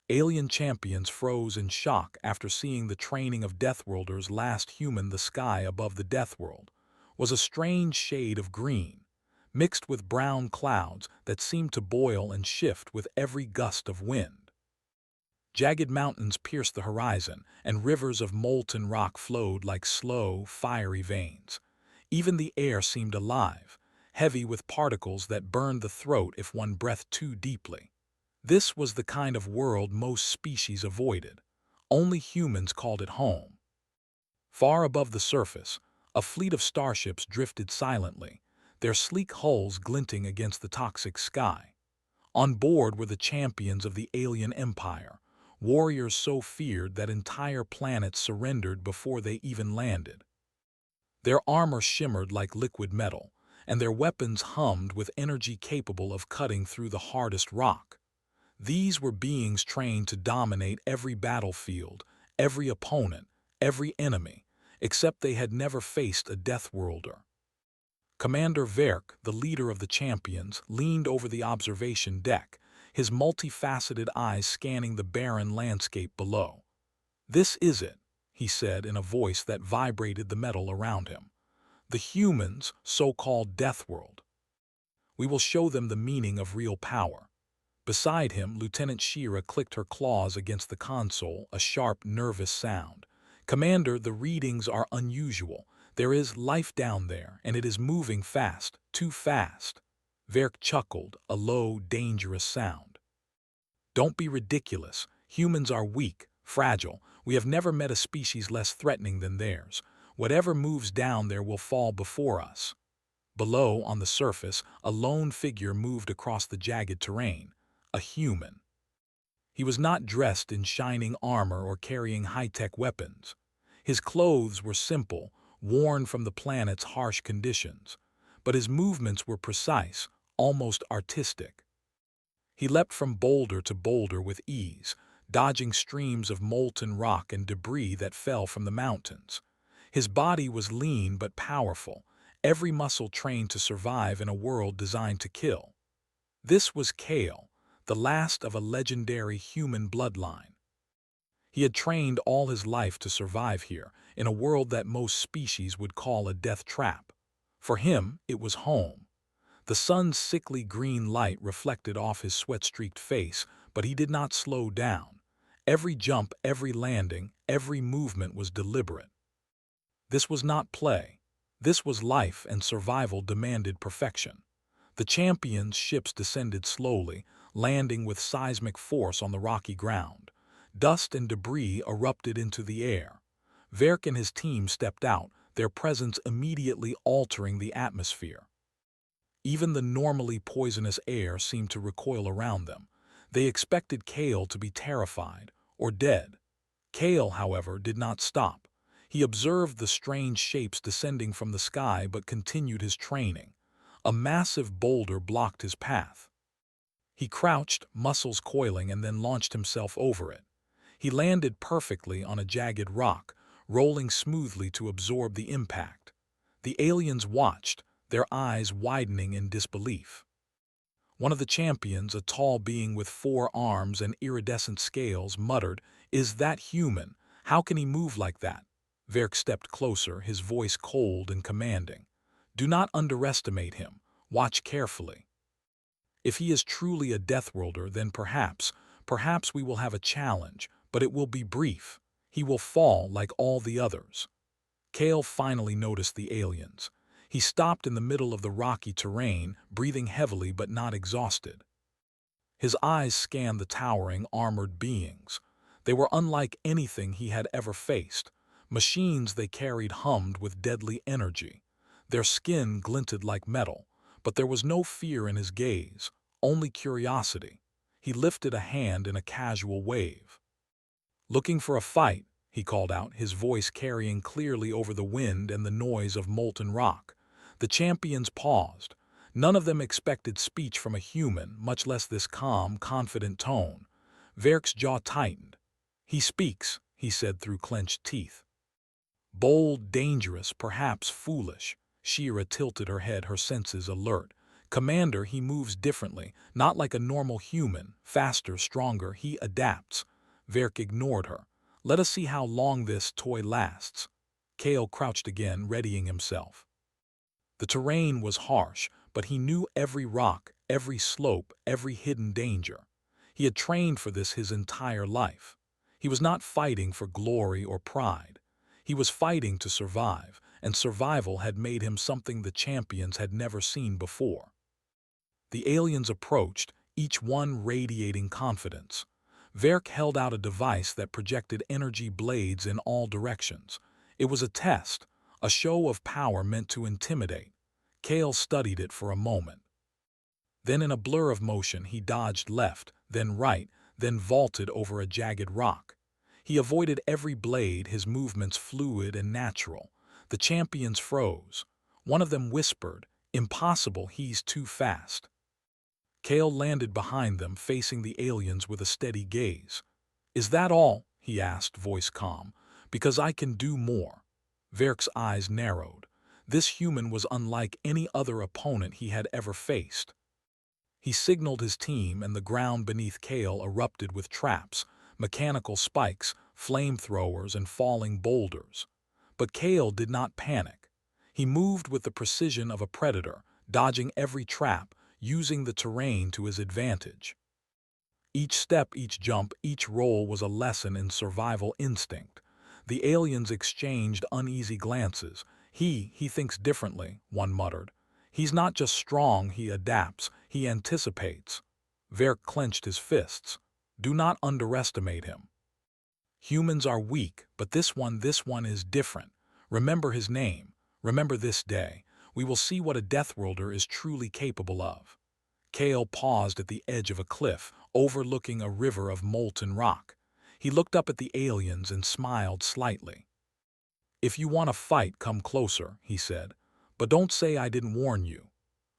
Alien champions froze in shock after seeing the training of Deathworlders. Last human. The sky above the Deathworld was a strange shade of green, mixed with brown clouds that seemed to boil and shift with every gust of wind. Jagged mountains pierced the horizon, and rivers of molten rock flowed like slow, fiery veins. Even the air seemed alive, heavy with particles that burned the throat if one breathed too deeply. This was the kind of world most species avoided. Only humans called it home. Far above the surface, a fleet of starships drifted silently, their sleek hulls glinting against the toxic sky. On board were the champions of the alien empire, warriors so feared that entire planets surrendered before they even landed. Their armor shimmered like liquid metal, and their weapons hummed with energy capable of cutting through the hardest rock. These were beings trained to dominate every battlefield, every opponent, every enemy, except they had never faced a Deathworlder. Commander Verk, the leader of the champions, leaned over the observation deck, his multifaceted eyes scanning the barren landscape below. "This is it," he said in a voice that vibrated the metal around him. "The humans' so-called Deathworld. We will show them the meaning of real power." Beside him, Lieutenant Shira clicked her claws against the console, a sharp, nervous sound. "Commander, the readings are unusual. There is life down there, and it is moving fast, too fast." Verk chuckled, a low, dangerous sound. "Don't be ridiculous. Humans are weak, fragile. We have never met a species less threatening than theirs. Whatever moves down there will fall before us." Below, on the surface, a lone figure moved across the jagged terrain. A human. He was not dressed in shining armor or carrying high-tech weapons. His clothes were simple, worn from the planet's harsh conditions, but his movements were precise, almost artistic. He leapt from boulder to boulder with ease, dodging streams of molten rock and debris that fell from the mountains. His body was lean but powerful, every muscle trained to survive in a world designed to kill. This was Kale, the last of a legendary human bloodline. He had trained all his life to survive here, in a world that most species would call a death trap. For him, it was home. The sun's sickly green light reflected off his sweat-streaked face, but he did not slow down. Every jump, every landing, every movement was deliberate. This was not play. This was life, and survival demanded perfection. The champions' ships descended slowly, landing with seismic force on the rocky ground. Dust and debris erupted into the air. Verk and his team stepped out, their presence immediately altering the atmosphere. Even the normally poisonous air seemed to recoil around them. They expected Kale to be terrified, or dead. Kale, however, did not stop. He observed the strange shapes descending from the sky but continued his training. A massive boulder blocked his path. He crouched, muscles coiling, and then launched himself over it. He landed perfectly on a jagged rock, rolling smoothly to absorb the impact. The aliens watched, their eyes widening in disbelief. One of the champions, a tall being with 4 arms and iridescent scales, muttered, "Is that human? How can he move like that?" Verk stepped closer, his voice cold and commanding. "Do not underestimate him. Watch carefully. If he is truly a Deathworlder, then perhaps we will have a challenge, but it will be brief. He will fall like all the others." Kale finally noticed the aliens. He stopped in the middle of the rocky terrain, breathing heavily but not exhausted. His eyes scanned the towering, armored beings. They were unlike anything he had ever faced. Machines they carried hummed with deadly energy. Their skin glinted like metal, but there was no fear in his gaze, only curiosity. He lifted a hand in a casual wave. "Looking for a fight?" he called out, his voice carrying clearly over the wind and the noise of molten rock. The champions paused. None of them expected speech from a human, much less this calm, confident tone. Verk's jaw tightened. "He speaks," he said through clenched teeth. "Bold, dangerous, perhaps foolish." Shira tilted her head, her senses alert. "Commander, he moves differently, not like a normal human, faster, stronger, he adapts." Verk ignored her. "Let us see how long this toy lasts." Kale crouched again, readying himself. The terrain was harsh, but he knew every rock, every slope, every hidden danger. He had trained for this his entire life. He was not fighting for glory or pride. He was fighting to survive, and survival had made him something the champions had never seen before. The aliens approached, each one radiating confidence. Verk held out a device that projected energy blades in all directions. It was a test, a show of power meant to intimidate. Kale studied it for a moment. Then in a blur of motion he dodged left, then right, then vaulted over a jagged rock. He avoided every blade, his movements fluid and natural. The champions froze. One of them whispered, "Impossible, he's too fast." Kale landed behind them, facing the aliens with a steady gaze. "Is that all?" he asked, voice calm. "Because I can do more." Verk's eyes narrowed. This human was unlike any other opponent he had ever faced. He signaled his team, and the ground beneath Kale erupted with traps, mechanical spikes, flamethrowers, and falling boulders. But Kale did not panic. He moved with the precision of a predator, dodging every trap, using the terrain to his advantage. Each step, each jump, each roll was a lesson in survival instinct. The aliens exchanged uneasy glances. He thinks differently," one muttered. "He's not just strong, he adapts, he anticipates." Verk clenched his fists. "Do not underestimate him. Humans are weak, but this one is different. Remember his name. Remember this day. We will see what a Deathworlder is truly capable of." Kale paused at the edge of a cliff, overlooking a river of molten rock. He looked up at the aliens and smiled slightly. "If you want to fight, come closer," he said. "But don't say I didn't warn you."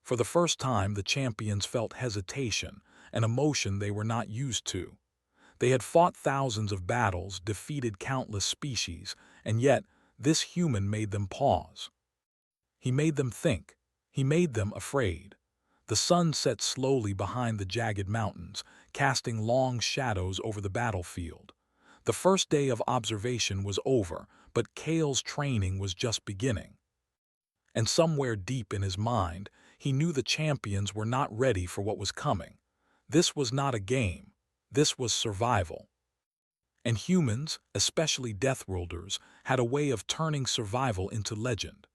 For the first time, the champions felt hesitation, an emotion they were not used to. They had fought thousands of battles, defeated countless species, and yet this human made them pause. He made them think. He made them afraid. The sun set slowly behind the jagged mountains, casting long shadows over the battlefield. The first day of observation was over, but Kale's training was just beginning. And somewhere deep in his mind, he knew the champions were not ready for what was coming. This was not a game. This was survival. And humans, especially Deathworlders, had a way of turning survival into legend.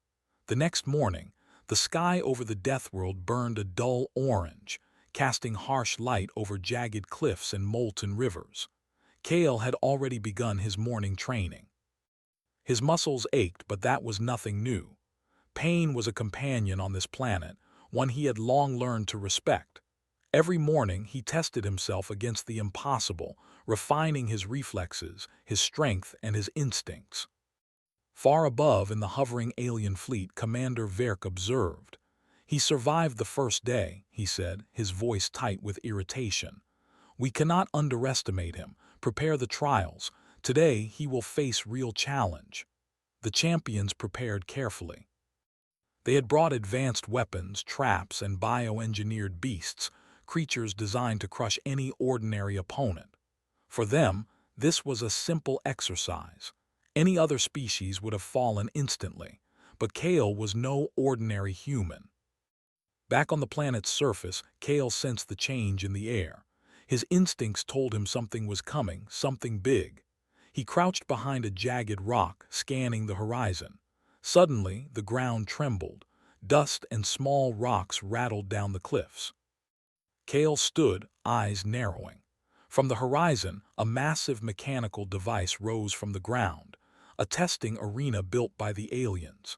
The next morning, the sky over the Deathworld burned a dull orange, casting harsh light over jagged cliffs and molten rivers. Kale had already begun his morning training. His muscles ached, but that was nothing new. Pain was a companion on this planet, one he had long learned to respect. Every morning he tested himself against the impossible, refining his reflexes, his strength, and his instincts. Far above in the hovering alien fleet, Commander Verk observed. "He survived the first day," he said, his voice tight with irritation. "We cannot underestimate him. Prepare the trials. Today he will face real challenge." The champions prepared carefully. They had brought advanced weapons, traps, and bioengineered beasts, creatures designed to crush any ordinary opponent. For them, this was a simple exercise. Any other species would have fallen instantly, but Kale was no ordinary human. Back on the planet's surface, Kale sensed the change in the air. His instincts told him something was coming, something big. He crouched behind a jagged rock, scanning the horizon. Suddenly, the ground trembled. Dust and small rocks rattled down the cliffs. Kale stood, eyes narrowing. From the horizon, a massive mechanical device rose from the ground, a testing arena built by the aliens.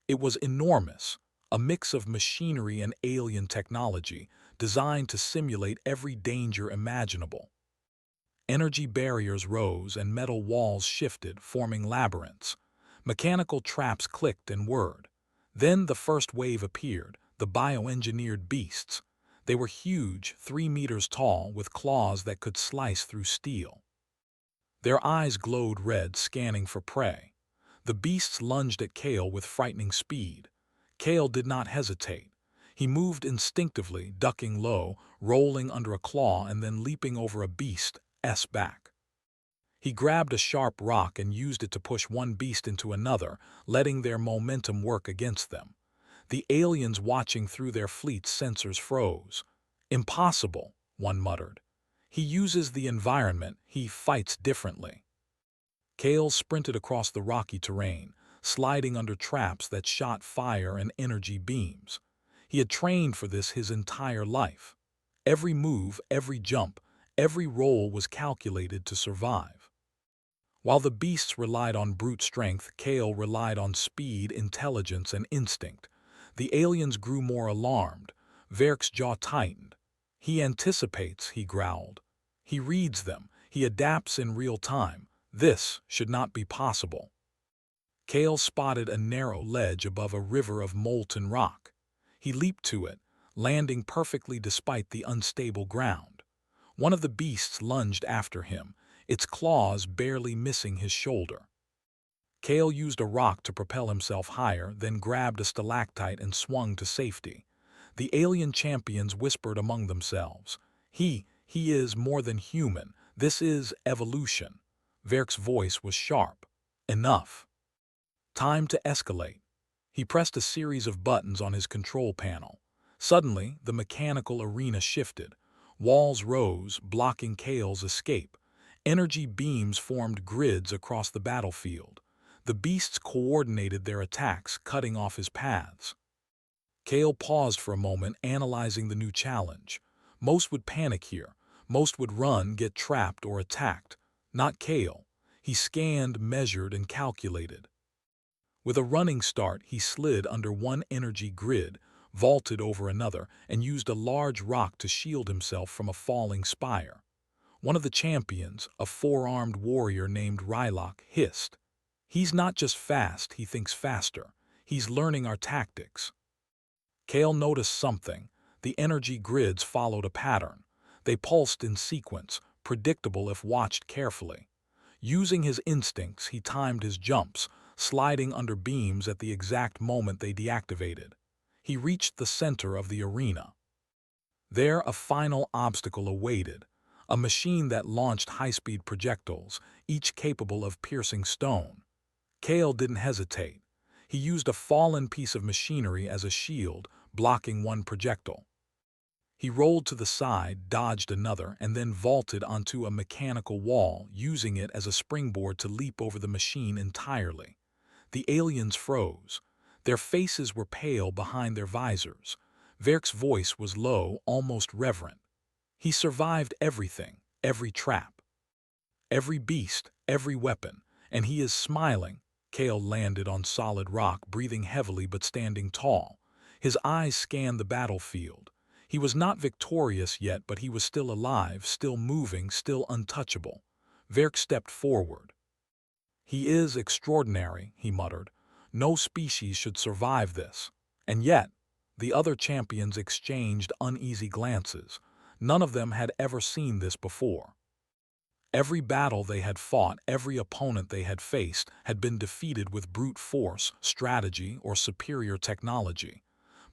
It was enormous, a mix of machinery and alien technology designed to simulate every danger imaginable. Energy barriers rose and metal walls shifted, forming labyrinths. Mechanical traps clicked and whirred. Then the first wave appeared, the bioengineered beasts. They were huge, 3 meters tall, with claws that could slice through steel. Their eyes glowed red, scanning for prey. The beasts lunged at Kale with frightening speed. Kale did not hesitate. He moved instinctively, ducking low, rolling under a claw and then leaping over a beast's back. He grabbed a sharp rock and used it to push one beast into another, letting their momentum work against them. The aliens watching through their fleet's sensors froze. "Impossible," one muttered. "He uses the environment, he fights differently." Kale sprinted across the rocky terrain, sliding under traps that shot fire and energy beams. He had trained for this his entire life. Every move, every jump, every roll was calculated to survive. While the beasts relied on brute strength, Kale relied on speed, intelligence, and instinct. The aliens grew more alarmed. Verk's jaw tightened. "He anticipates," he growled. "He reads them. He adapts in real time. This should not be possible." Kale spotted a narrow ledge above a river of molten rock. He leaped to it, landing perfectly despite the unstable ground. One of the beasts lunged after him, its claws barely missing his shoulder. Kale used a rock to propel himself higher, then grabbed a stalactite and swung to safety. The alien champions whispered among themselves. He is more than human. This is evolution." Verk's voice was sharp. "Enough. Time to escalate." He pressed a series of buttons on his control panel. Suddenly, the mechanical arena shifted. Walls rose, blocking Kale's escape. Energy beams formed grids across the battlefield. The beasts coordinated their attacks, cutting off his paths. Kale paused for a moment, analyzing the new challenge. Most would panic here. Most would run, get trapped, or attacked. Not Kale. He scanned, measured, and calculated. With a running start, he slid under one energy grid, vaulted over another, and used a large rock to shield himself from a falling spire. One of the champions, a four-armed warrior named Rylok, hissed. "He's not just fast, he thinks faster. He's learning our tactics." Kale noticed something. The energy grids followed a pattern. They pulsed in sequence, predictable if watched carefully. Using his instincts, he timed his jumps, sliding under beams at the exact moment they deactivated. He reached the center of the arena. There, a final obstacle awaited, a machine that launched high-speed projectiles, each capable of piercing stone. Kale didn't hesitate. He used a fallen piece of machinery as a shield, blocking one projectile. He rolled to the side, dodged another, and then vaulted onto a mechanical wall, using it as a springboard to leap over the machine entirely. The aliens froze. Their faces were pale behind their visors. Verk's voice was low, almost reverent. He survived everything, every trap, every beast, every weapon, and he is smiling. Kale landed on solid rock, breathing heavily but standing tall. His eyes scanned the battlefield. He was not victorious yet, but he was still alive, still moving, still untouchable. Verk stepped forward. "He is extraordinary," he muttered. "No species should survive this." And yet, the other champions exchanged uneasy glances. None of them had ever seen this before. Every battle they had fought, every opponent they had faced, had been defeated with brute force, strategy, or superior technology.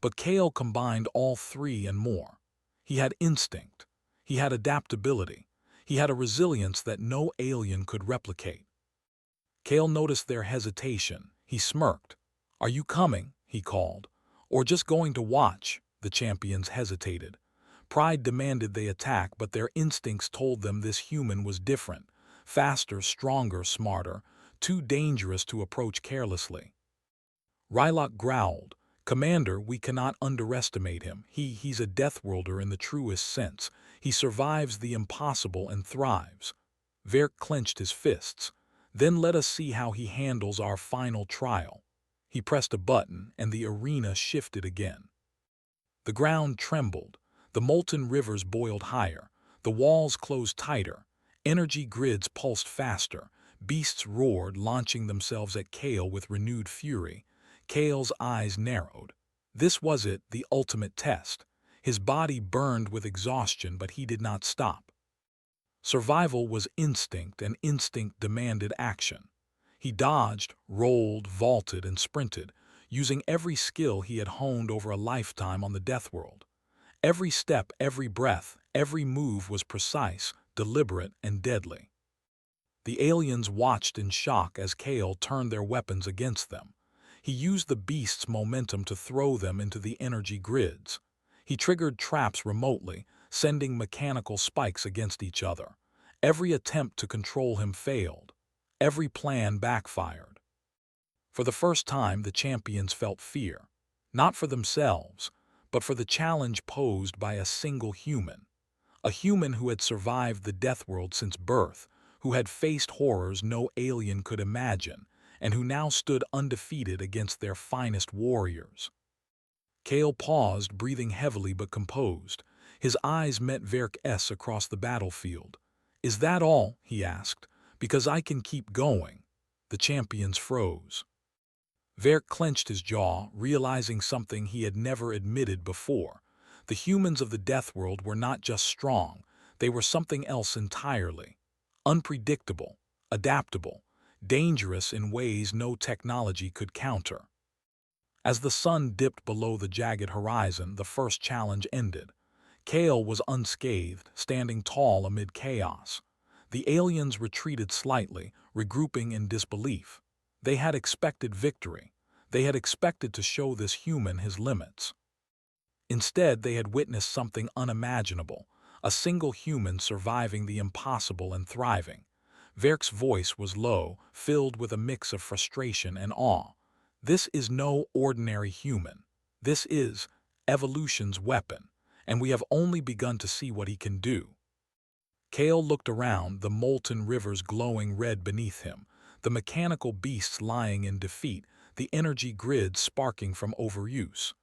But Kale combined all three and more. He had instinct. He had adaptability. He had a resilience that no alien could replicate. Kale noticed their hesitation. He smirked. "Are you coming?" he called. "Or just going to watch?" The champions hesitated. Pride demanded they attack, but their instincts told them this human was different. Faster, stronger, smarter. Too dangerous to approach carelessly. Rylok growled. "Commander, we cannot underestimate him. He's a Deathworlder in the truest sense. He survives the impossible and thrives." Verk clenched his fists. "Then let us see how he handles our final trial." He pressed a button, and the arena shifted again. The ground trembled. The molten rivers boiled higher. The walls closed tighter. Energy grids pulsed faster. Beasts roared, launching themselves at Kale with renewed fury. Kale's eyes narrowed. This was it, the ultimate test. His body burned with exhaustion, but he did not stop. Survival was instinct, and instinct demanded action. He dodged, rolled, vaulted, and sprinted, using every skill he had honed over a lifetime on the Death World. Every step, every breath, every move was precise, deliberate, and deadly. The aliens watched in shock as Kale turned their weapons against them. He used the beast's momentum to throw them into the energy grids. He triggered traps remotely, sending mechanical spikes against each other. Every attempt to control him failed. Every plan backfired. For the first time, the champions felt fear, not for themselves, but for the challenge posed by a single human. A human who had survived the Death World since birth, who had faced horrors no alien could imagine, and who now stood undefeated against their finest warriors. Kale paused, breathing heavily but composed. His eyes met Verk's across the battlefield. "Is that all?" he asked. "Because I can keep going." The champions froze. Verk clenched his jaw, realizing something he had never admitted before. The humans of the Death World were not just strong, they were something else entirely. Unpredictable, adaptable, dangerous in ways no technology could counter. As the sun dipped below the jagged horizon, the first challenge ended. Kale was unscathed, standing tall amid chaos. The aliens retreated slightly, regrouping in disbelief. They had expected victory. They had expected to show this human his limits. Instead, they had witnessed something unimaginable, a single human surviving the impossible and thriving. Verk's voice was low, filled with a mix of frustration and awe. "This is no ordinary human. This is evolution's weapon, and we have only begun to see what he can do." Kale looked around, the molten rivers glowing red beneath him, the mechanical beasts lying in defeat, the energy grid sparking from overuse.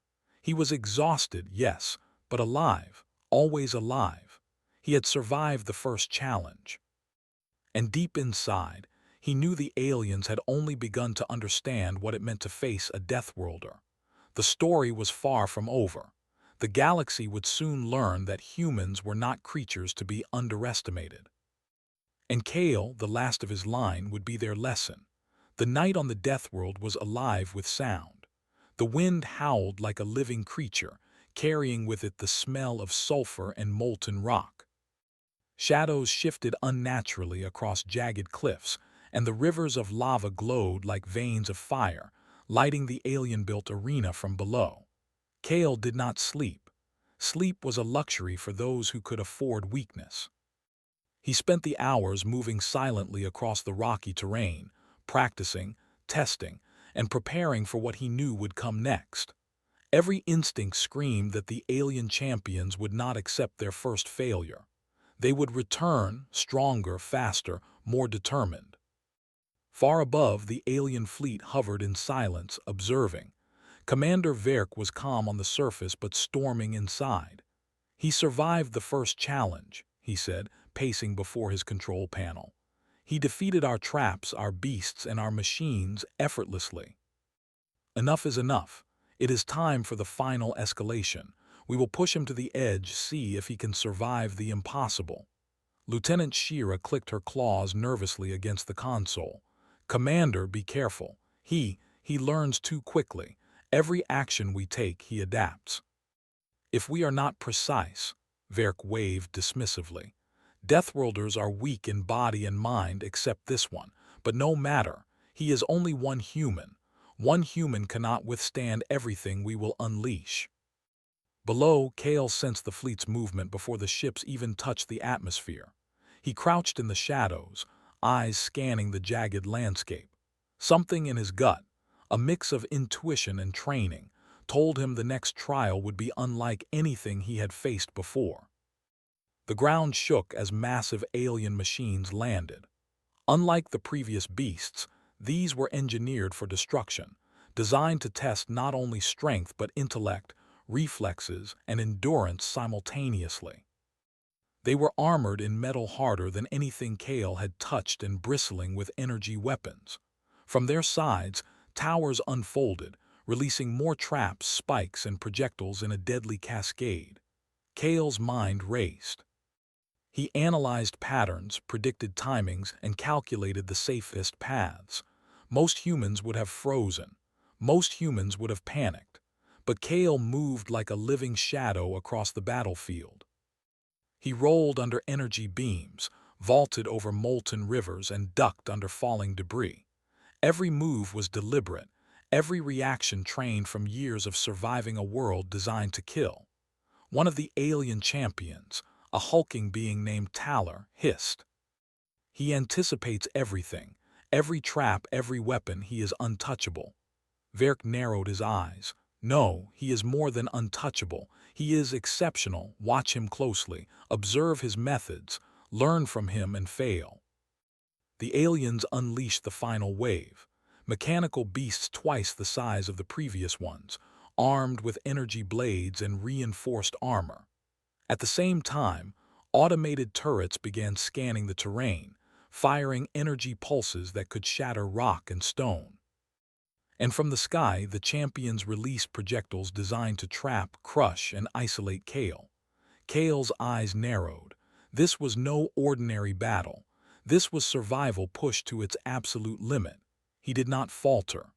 He was exhausted, yes, but alive, always alive. He had survived the first challenge. And deep inside, he knew the aliens had only begun to understand what it meant to face a Death Worlder. The story was far from over. The galaxy would soon learn that humans were not creatures to be underestimated. And Kale, the last of his line, would be their lesson. The night on the Death World was alive with sound. The wind howled like a living creature, carrying with it the smell of sulfur and molten rock. Shadows shifted unnaturally across jagged cliffs, and the rivers of lava glowed like veins of fire, lighting the alien-built arena from below. Kale did not sleep. Sleep was a luxury for those who could afford weakness. He spent the hours moving silently across the rocky terrain, practicing, testing, and preparing for what he knew would come next. Every instinct screamed that the alien champions would not accept their first failure. They would return, stronger, faster, more determined. Far above, the alien fleet hovered in silence, observing. Commander Verk was calm on the surface but storming inside. "He survived the first challenge," he said, pacing before his control panel. "He defeated our traps, our beasts, and our machines effortlessly. Enough is enough. It is time for the final escalation. We will push him to the edge, see if he can survive the impossible." Lieutenant Shira clicked her claws nervously against the console. "Commander, be careful. He learns too quickly. Every action we take, he adapts." "If we are not precise," Verk waved dismissively. "Deathworlders are weak in body and mind except this one, but no matter. He is only one human. One human cannot withstand everything we will unleash." Below, Kale sensed the fleet's movement before the ships even touched the atmosphere. He crouched in the shadows, eyes scanning the jagged landscape. Something in his gut, a mix of intuition and training, told him the next trial would be unlike anything he had faced before. The ground shook as massive alien machines landed. Unlike the previous beasts, these were engineered for destruction, designed to test not only strength but intellect, reflexes, and endurance simultaneously. They were armored in metal harder than anything Kale had touched and bristling with energy weapons. From their sides, towers unfolded, releasing more traps, spikes, and projectiles in a deadly cascade. Kale's mind raced. He analyzed patterns, predicted timings, and calculated the safest paths. Most humans would have frozen. Most humans would have panicked, but Kale moved like a living shadow across the battlefield. He rolled under energy beams, vaulted over molten rivers, and ducked under falling debris. Every move was deliberate, every reaction trained from years of surviving a world designed to kill. One of the alien champions, a hulking being named Talar, hissed. He anticipates everything, every trap, every weapon. He is untouchable. Verk narrowed his eyes. No, he is more than untouchable. He is exceptional. Watch him closely, observe his methods, learn from him and fail. The aliens unleashed the final wave. Mechanical beasts twice the size of the previous ones, armed with energy blades and reinforced armor. At the same time, automated turrets began scanning the terrain, firing energy pulses that could shatter rock and stone. And from the sky, the champions released projectiles designed to trap, crush, and isolate Kale. Kale's eyes narrowed. This was no ordinary battle. This was survival pushed to its absolute limit. He did not falter.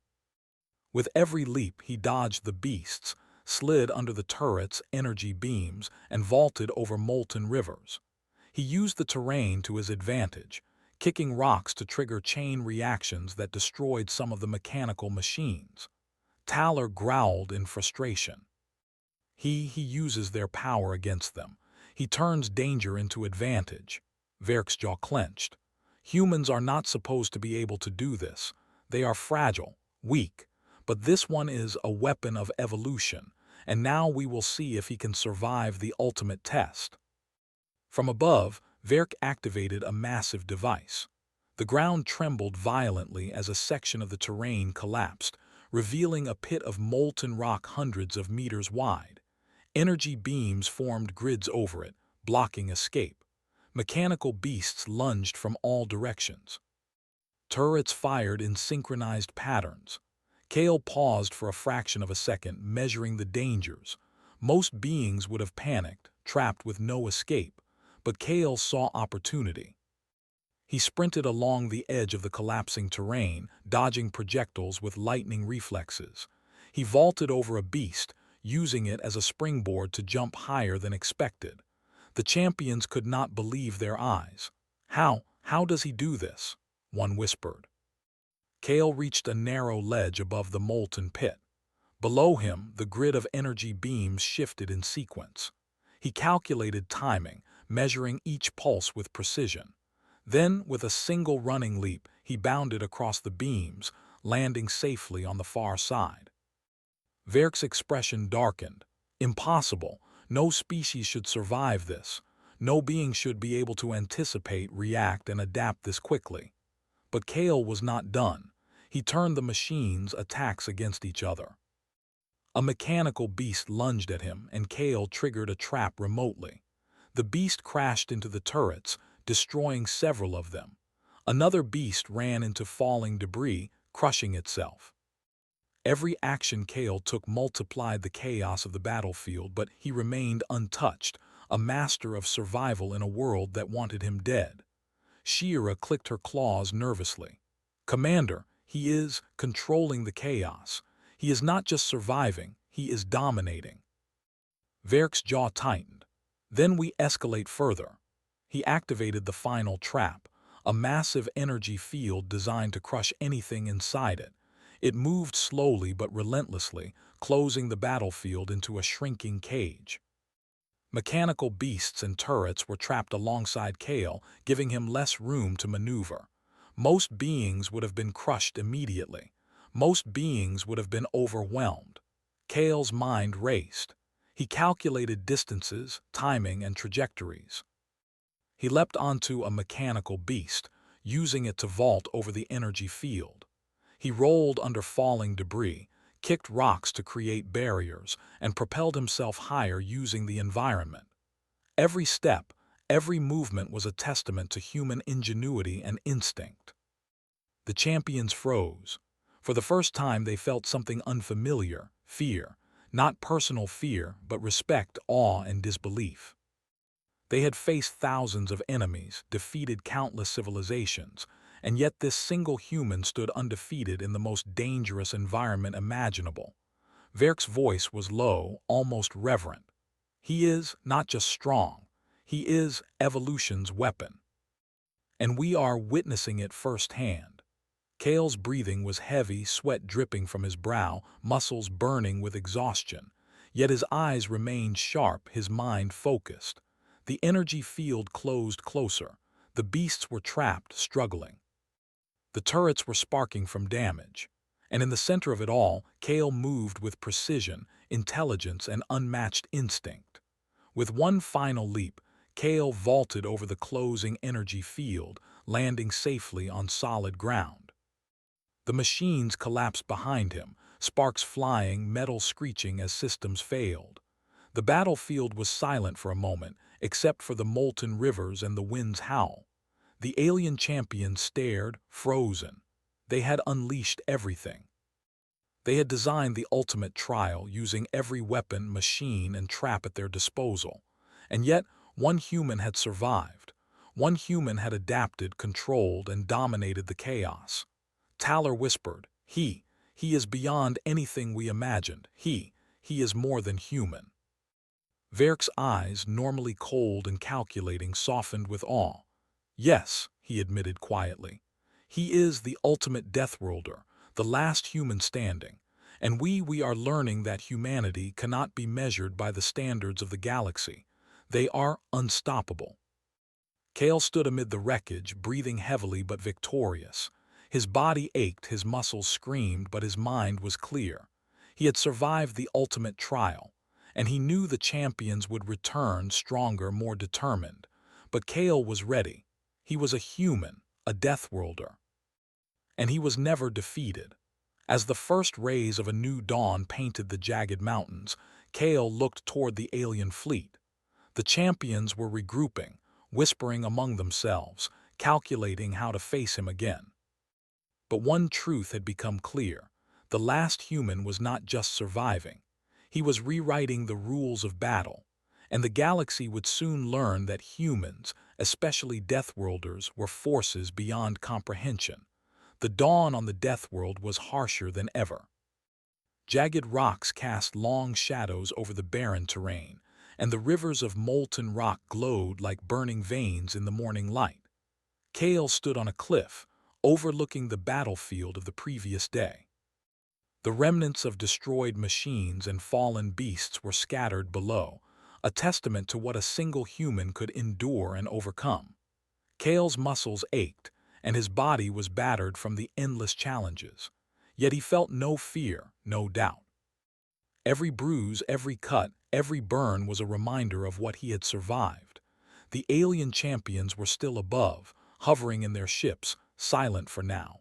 With every leap, he dodged the beasts, slid under the turrets' energy beams, and vaulted over molten rivers. He used the terrain to his advantage, kicking rocks to trigger chain reactions that destroyed some of the mechanical machines. Talar growled in frustration. He uses their power against them. He turns danger into advantage. Verk's jaw clenched. Humans are not supposed to be able to do this. They are fragile, weak. But this one is a weapon of evolution, and now we will see if he can survive the ultimate test. From above, Verk activated a massive device. The ground trembled violently as a section of the terrain collapsed, revealing a pit of molten rock hundreds of meters wide. Energy beams formed grids over it, blocking escape. Mechanical beasts lunged from all directions. Turrets fired in synchronized patterns. Kale paused for a fraction of a second, measuring the dangers. Most beings would have panicked, trapped with no escape, but Kale saw opportunity. He sprinted along the edge of the collapsing terrain, dodging projectiles with lightning reflexes. He vaulted over a beast, using it as a springboard to jump higher than expected. The champions could not believe their eyes. How does he do this? One whispered. Kale reached a narrow ledge above the molten pit. Below him, the grid of energy beams shifted in sequence. He calculated timing, measuring each pulse with precision. Then, with a single running leap, he bounded across the beams, landing safely on the far side. Verk's expression darkened. Impossible. No species should survive this. No being should be able to anticipate, react, and adapt this quickly. But Kale was not done. He turned the machines' attacks against each other. A mechanical beast lunged at him, and Kale triggered a trap remotely. The beast crashed into the turrets, destroying several of them. Another beast ran into falling debris, crushing itself. Every action Kale took multiplied the chaos of the battlefield, but he remained untouched, a master of survival in a world that wanted him dead. Shira clicked her claws nervously. Commander, he is controlling the chaos. He is not just surviving, he is dominating. Verk's jaw tightened. Then we escalate further. He activated the final trap, a massive energy field designed to crush anything inside it. It moved slowly but relentlessly, closing the battlefield into a shrinking cage. Mechanical beasts and turrets were trapped alongside Kale, giving him less room to maneuver. Most beings would have been crushed immediately. Most beings would have been overwhelmed. Kale's mind raced. He calculated distances, timing, and trajectories. He leapt onto a mechanical beast, using it to vault over the energy field. He rolled under falling debris, kicked rocks to create barriers, and propelled himself higher using the environment. Every step, every movement was a testament to human ingenuity and instinct. The champions froze. For the first time they felt something unfamiliar, fear. Not personal fear, but respect, awe, and disbelief. They had faced thousands of enemies, defeated countless civilizations, and yet this single human stood undefeated in the most dangerous environment imaginable. Verk's voice was low, almost reverent. He is not just strong, he is evolution's weapon. And we are witnessing it firsthand. Kale's breathing was heavy, sweat dripping from his brow, muscles burning with exhaustion. Yet his eyes remained sharp, his mind focused. The energy field closed closer. The beasts were trapped, struggling. The turrets were sparking from damage. And in the center of it all, Kale moved with precision, intelligence, and unmatched instinct. With one final leap, Kale vaulted over the closing energy field, landing safely on solid ground. The machines collapsed behind him, sparks flying, metal screeching as systems failed. The battlefield was silent for a moment, except for the molten rivers and the wind's howl. The alien champions stared, frozen. They had unleashed everything. They had designed the ultimate trial, using every weapon, machine, and trap at their disposal. And yet, one human had survived. One human had adapted, controlled, and dominated the chaos. Taller whispered, he is beyond anything we imagined. He is more than human. Verk's eyes, normally cold and calculating, softened with awe. Yes, he admitted quietly. He is the ultimate death worlder, the last human standing. And we are learning that humanity cannot be measured by the standards of the galaxy. They are unstoppable. Kale stood amid the wreckage, breathing heavily but victorious. His body ached, his muscles screamed, but his mind was clear. He had survived the ultimate trial, and he knew the champions would return stronger, more determined. But Kale was ready. He was a human, a death worlder. And he was never defeated. As the first rays of a new dawn painted the jagged mountains, Kale looked toward the alien fleet. The champions were regrouping, whispering among themselves, calculating how to face him again. But one truth had become clear. The last human was not just surviving. He was rewriting the rules of battle, and the galaxy would soon learn that humans, especially Deathworlders, were forces beyond comprehension. The dawn on the Deathworld was harsher than ever. Jagged rocks cast long shadows over the barren terrain, and the rivers of molten rock glowed like burning veins in the morning light. Kale stood on a cliff, overlooking the battlefield of the previous day. The remnants of destroyed machines and fallen beasts were scattered below, a testament to what a single human could endure and overcome. Kale's muscles ached, and his body was battered from the endless challenges. Yet he felt no fear, no doubt. Every bruise, every cut, every burn was a reminder of what he had survived. The alien champions were still above, hovering in their ships, silent for now.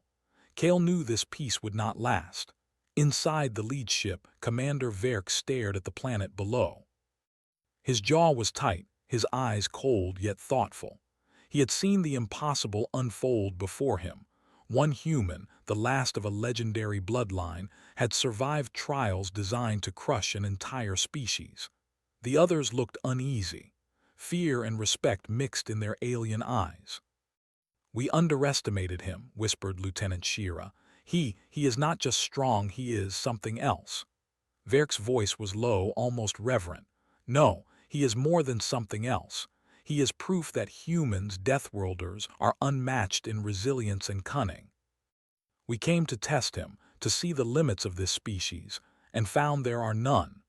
Kale knew this peace would not last. Inside the lead ship, Commander Verk stared at the planet below. His jaw was tight, his eyes cold yet thoughtful. He had seen the impossible unfold before him. One human, the last of a legendary bloodline, had survived trials designed to crush an entire species. The others looked uneasy. Fear and respect mixed in their alien eyes. "We underestimated him," whispered Lieutenant Shira. He is not just strong, he is something else." Verk's voice was low, almost reverent. "No, he is more than something else. He is proof that humans, Deathworlders, are unmatched in resilience and cunning. We came to test him, to see the limits of this species, and found there are none."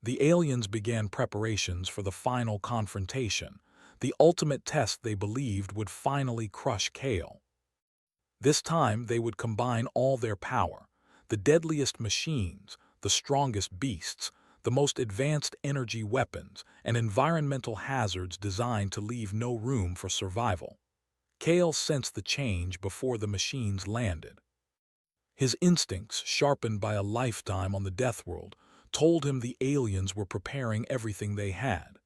The aliens began preparations for the final confrontation, the ultimate test they believed would finally crush Kale. This time they would combine all their power, the deadliest machines, the strongest beasts, the most advanced energy weapons, and environmental hazards designed to leave no room for survival. Kale sensed the change before the machines landed. His instincts, sharpened by a lifetime on the Deathworld, told him the aliens were preparing everything they had.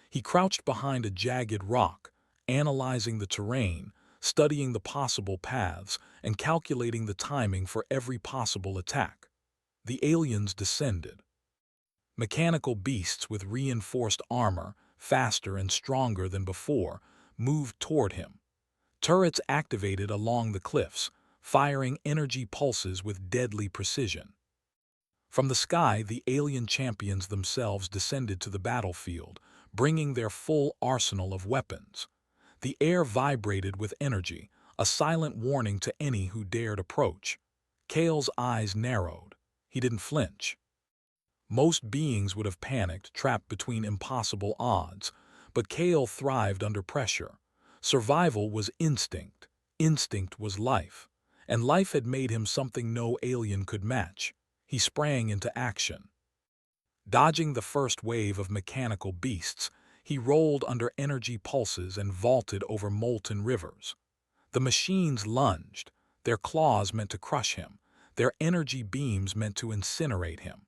He crouched behind a jagged rock, analyzing the terrain, studying the possible paths, and calculating the timing for every possible attack. The aliens descended. Mechanical beasts with reinforced armor, faster and stronger than before, moved toward him. Turrets activated along the cliffs, firing energy pulses with deadly precision. From the sky, the alien champions themselves descended to the battlefield, bringing their full arsenal of weapons. The air vibrated with energy, a silent warning to any who dared approach. Kale's eyes narrowed. He didn't flinch. Most beings would have panicked, trapped between impossible odds, but Kale thrived under pressure. Survival was instinct. Instinct was life. And life had made him something no alien could match. He sprang into action. Dodging the first wave of mechanical beasts, he rolled under energy pulses and vaulted over molten rivers. The machines lunged, their claws meant to crush him, their energy beams meant to incinerate him.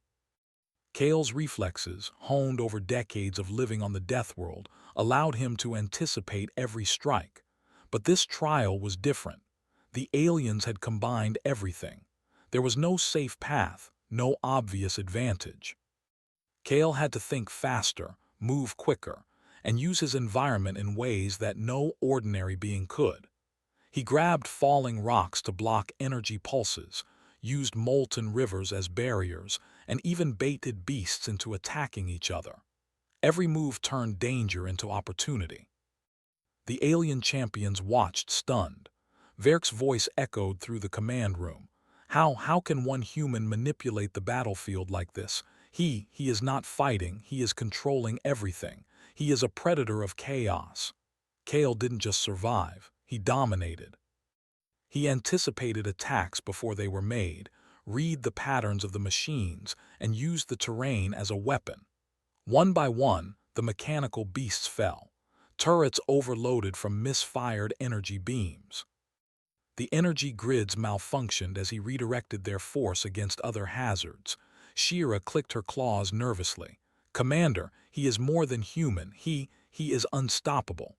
Kale's reflexes, honed over decades of living on the death world, allowed him to anticipate every strike. But this trial was different. The aliens had combined everything. There was no safe path, no obvious advantage. Kale had to think faster, move quicker, and use his environment in ways that no ordinary being could. He grabbed falling rocks to block energy pulses, used molten rivers as barriers, and even baited beasts into attacking each other. Every move turned danger into opportunity. The alien champions watched stunned. Verk's voice echoed through the command room. How can one human manipulate the battlefield like this? He is not fighting, he is controlling everything. He is a predator of chaos. Kale didn't just survive, he dominated. He anticipated attacks before they were made, read the patterns of the machines, and used the terrain as a weapon. One by one, the mechanical beasts fell. Turrets overloaded from misfired energy beams. The energy grids malfunctioned as he redirected their force against other hazards. Shira clicked her claws nervously. "Commander, he is more than human. He is unstoppable."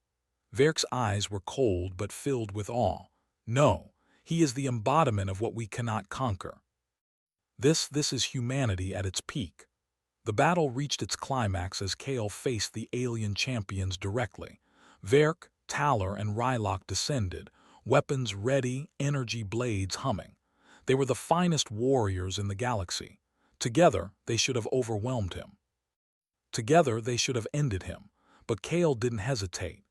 Verk's eyes were cold but filled with awe. "No, he is the embodiment of what we cannot conquer." This is humanity at its peak. The battle reached its climax as Kale faced the alien champions directly. Verk, Talar, and Rylock descended, weapons ready, energy blades humming. They were the finest warriors in the galaxy. Together, they should have overwhelmed him. Together, they should have ended him. But Kale didn't hesitate.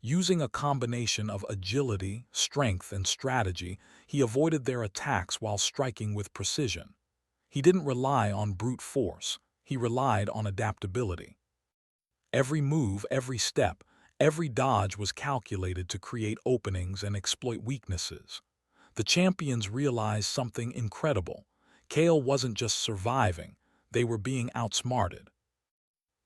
Using a combination of agility, strength, and strategy, he avoided their attacks while striking with precision. He didn't rely on brute force. He relied on adaptability. Every move, every step, every dodge was calculated to create openings and exploit weaknesses. The champions realized something incredible. Kale wasn't just surviving, they were being outsmarted.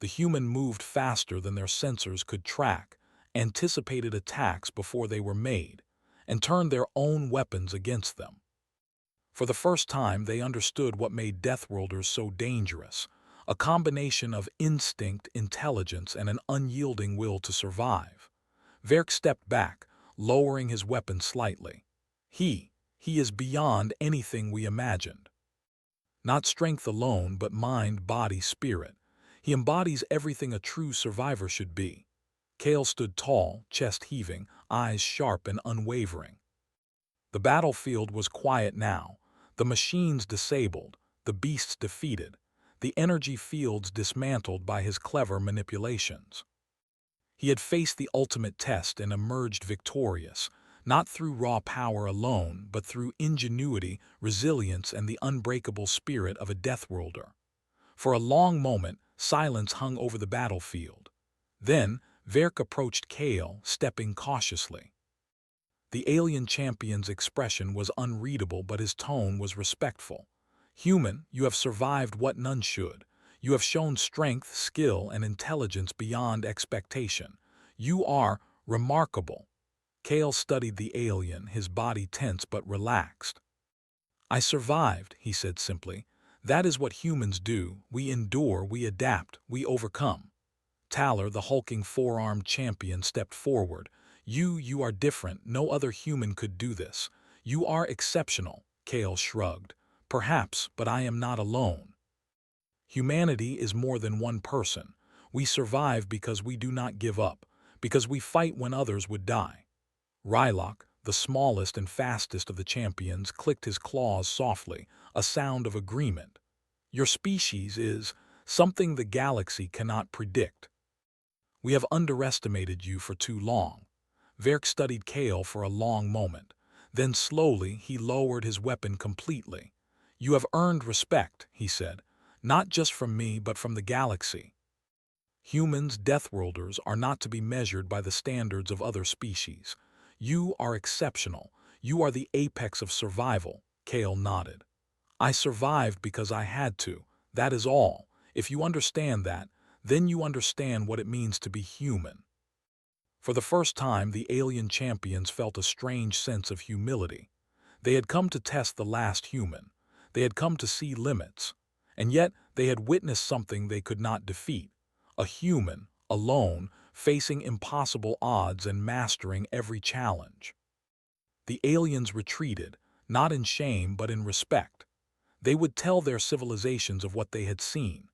The human moved faster than their sensors could track, anticipated attacks before they were made, and turned their own weapons against them. For the first time, they understood what made Deathworlders so dangerous, a combination of instinct, intelligence, and an unyielding will to survive. Verk stepped back, lowering his weapon slightly. He is beyond anything we imagined. Not strength alone, but mind, body, spirit. He embodies everything a true survivor should be. Kale stood tall, chest heaving, eyes sharp and unwavering. The battlefield was quiet now, the machines disabled, the beasts defeated, the energy fields dismantled by his clever manipulations. He had faced the ultimate test and emerged victorious, not through raw power alone, but through ingenuity, resilience, and the unbreakable spirit of a Deathworlder. For a long moment, silence hung over the battlefield. Then, Verk approached Kale, stepping cautiously. The alien champion's expression was unreadable, but his tone was respectful. "Human, you have survived what none should. You have shown strength, skill, and intelligence beyond expectation. You are remarkable." Kale studied the alien, his body tense but relaxed. "I survived," he said simply. "That is what humans do. We endure, we adapt, we overcome." Talar, the hulking four-armed champion, stepped forward. You are different. No other human could do this. You are exceptional." Kale shrugged. "Perhaps, but I am not alone. Humanity is more than one person. We survive because we do not give up, because we fight when others would die." Rylok, the smallest and fastest of the champions, clicked his claws softly, a sound of agreement. Your species is something the galaxy cannot predict. We have underestimated you for too long. Verk studied Kale for a long moment. Then slowly he lowered his weapon completely. You have earned respect, he said, not just from me but from the galaxy. Humans, Deathworlders, are not to be measured by the standards of other species. You are exceptional. You are the apex of survival, Kale nodded. I survived because I had to. That is all. If you understand that, then you understand what it means to be human. For the first time, the alien champions felt a strange sense of humility. They had come to test the last human. They had come to see limits. And yet, they had witnessed something they could not defeat. A human, alone, facing impossible odds and mastering every challenge. The aliens retreated, not in shame but in respect. They would tell their civilizations of what they had seen.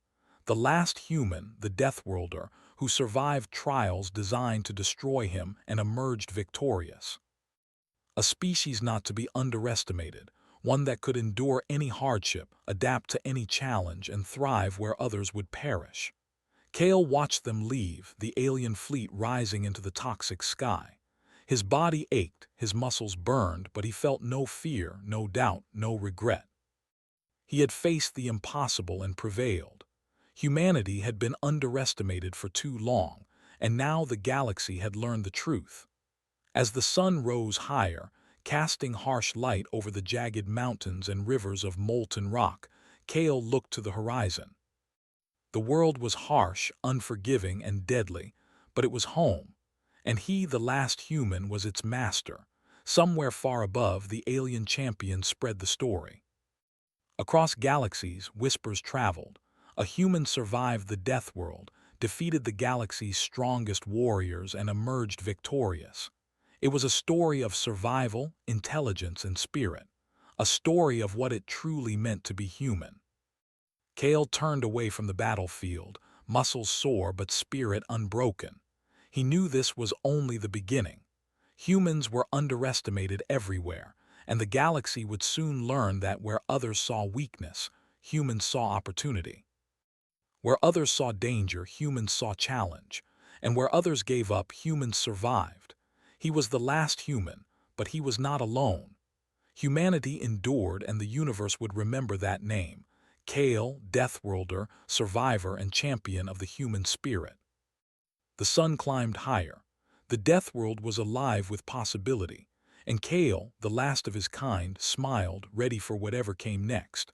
The last human, the Deathworlder, who survived trials designed to destroy him and emerged victorious. A species not to be underestimated, one that could endure any hardship, adapt to any challenge, and thrive where others would perish. Kale watched them leave, the alien fleet rising into the toxic sky. His body ached, his muscles burned, but he felt no fear, no doubt, no regret. He had faced the impossible and prevailed. Humanity had been underestimated for too long, and now the galaxy had learned the truth. As the sun rose higher, casting harsh light over the jagged mountains and rivers of molten rock, Kale looked to the horizon. The world was harsh, unforgiving, and deadly, but it was home, and he, the last human, was its master. Somewhere far above, the alien champion spread the story. Across galaxies, whispers traveled. A human survived the death world, defeated the galaxy's strongest warriors, and emerged victorious. It was a story of survival, intelligence, and spirit. A story of what it truly meant to be human. Kale turned away from the battlefield, muscles sore but spirit unbroken. He knew this was only the beginning. Humans were underestimated everywhere, and the galaxy would soon learn that where others saw weakness, humans saw opportunity. Where others saw danger, humans saw challenge. And where others gave up, humans survived. He was the last human, but he was not alone. Humanity endured, and the universe would remember that name. Kale, Deathworlder, survivor and champion of the human spirit. The sun climbed higher. The death world was alive with possibility, and Kale, the last of his kind, smiled, ready for whatever came next.